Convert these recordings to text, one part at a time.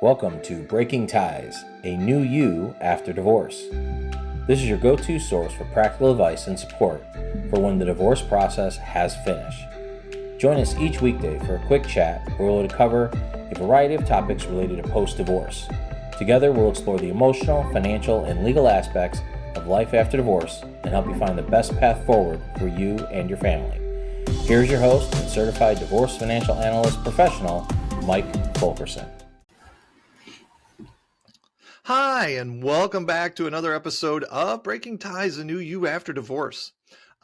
Welcome to Breaking Ties, a new you after divorce. This is your go-to source for practical advice and support for when the divorce process has finished. Join us each weekday for a quick chat where we'll cover a variety of topics related to post-divorce. Together, we'll explore the emotional, financial, and legal aspects of life after divorce and help you find the best path forward for you and your family. Here's your host and Certified Divorce Financial Analyst professional, Mike Fulkerson. Hi, and welcome back to another episode of Breaking Ties, a new you after divorce.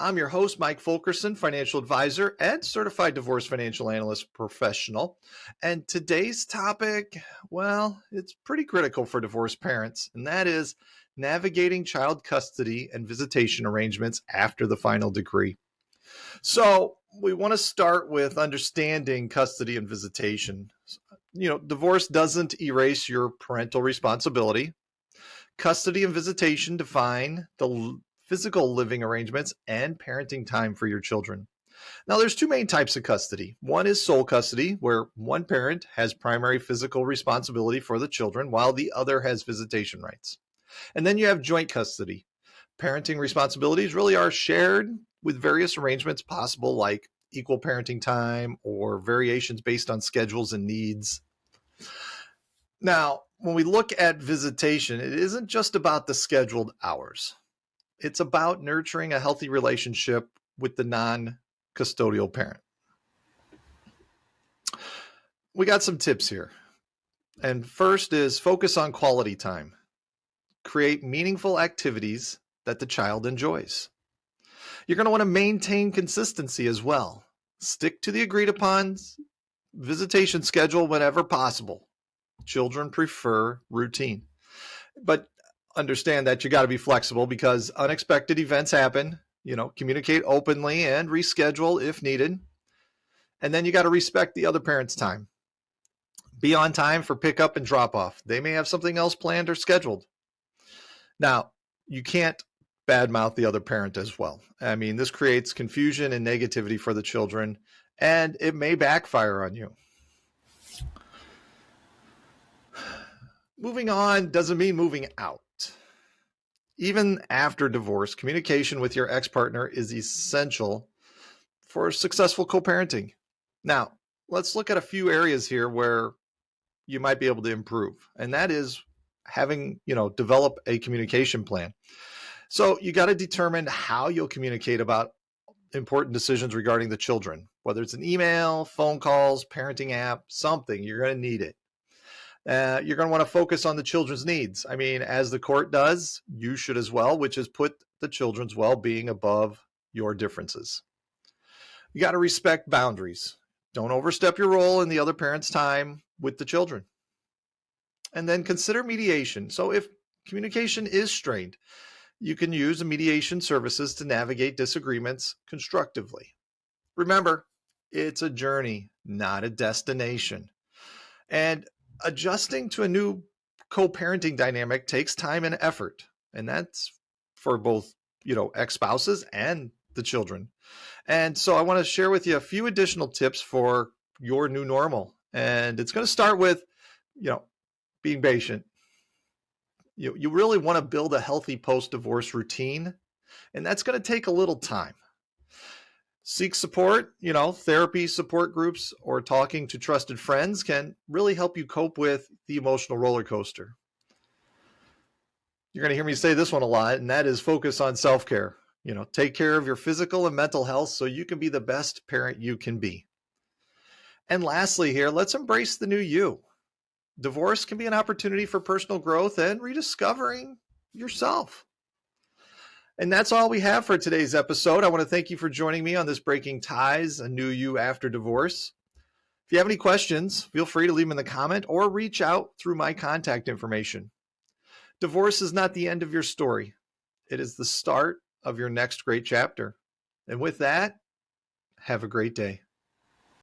I'm your host, Mike Fulkerson, financial advisor and certified divorce financial analyst professional. And today's topic, well, it's pretty critical for divorced parents, and that is navigating child custody and visitation arrangements after the final decree. So we want to start with understanding custody and visitation. Divorce doesn't erase your parental responsibility. Custody and visitation define the physical living arrangements and parenting time for your children. Now, there's two main types of custody. One is sole custody, where one parent has primary physical responsibility for the children, while the other has visitation rights. And then you have joint custody. Parenting responsibilities really are shared with various arrangements possible, like equal parenting time or variations based on schedules and needs. Now, when we look at visitation, it isn't just about the scheduled hours. It's about nurturing a healthy relationship with the non-custodial parent. We got some tips here. And first is focus on quality time. Create meaningful activities that the child enjoys. You're going to want to maintain consistency as well. Stick to the agreed upon visitation schedule whenever possible. Children prefer routine. But understand that you got to be flexible because unexpected events happen. Communicate openly and reschedule if needed. And then you got to respect the other parent's time. Be on time for pickup and drop off. They may have something else planned or scheduled. Now, you can't badmouth the other parent as well. I mean, this creates confusion and negativity for the children, and it may backfire on you. Moving on doesn't mean moving out. Even after divorce, communication with your ex-partner is essential for successful co-parenting. Now, let's look at a few areas here where you might be able to improve, and that is having, develop a communication plan. So you got to determine how you'll communicate about important decisions regarding the children, whether it's an email, phone calls, parenting app, something, you're going to need it. You're going to want to focus on the children's needs. I mean, as the court does, you should as well, which is put the children's well-being above your differences. You got to respect boundaries. Don't overstep your role in the other parent's time with the children. And then consider mediation. So if communication is strained, you can use mediation services to navigate disagreements constructively. Remember, it's a journey, not a destination. And adjusting to a new co-parenting dynamic takes time and effort. And that's for both, ex-spouses and the children. And so I want to share with you a few additional tips for your new normal. And it's going to start with, being patient. You really want to build a healthy post-divorce routine, and that's going to take a little time. Seek support, therapy support groups or talking to trusted friends can really help you cope with the emotional roller coaster. You're going to hear me say this one a lot, and that is focus on self-care. Take care of your physical and mental health so you can be the best parent you can be. And lastly here, let's embrace the new you. Divorce can be an opportunity for personal growth and rediscovering yourself. And that's all we have for today's episode. I want to thank you for joining me on this Breaking Ties, a new you after divorce. If you have any questions, feel free to leave them in the comment or reach out through my contact information. Divorce is not the end of your story. It is the start of your next great chapter. And with that, have a great day.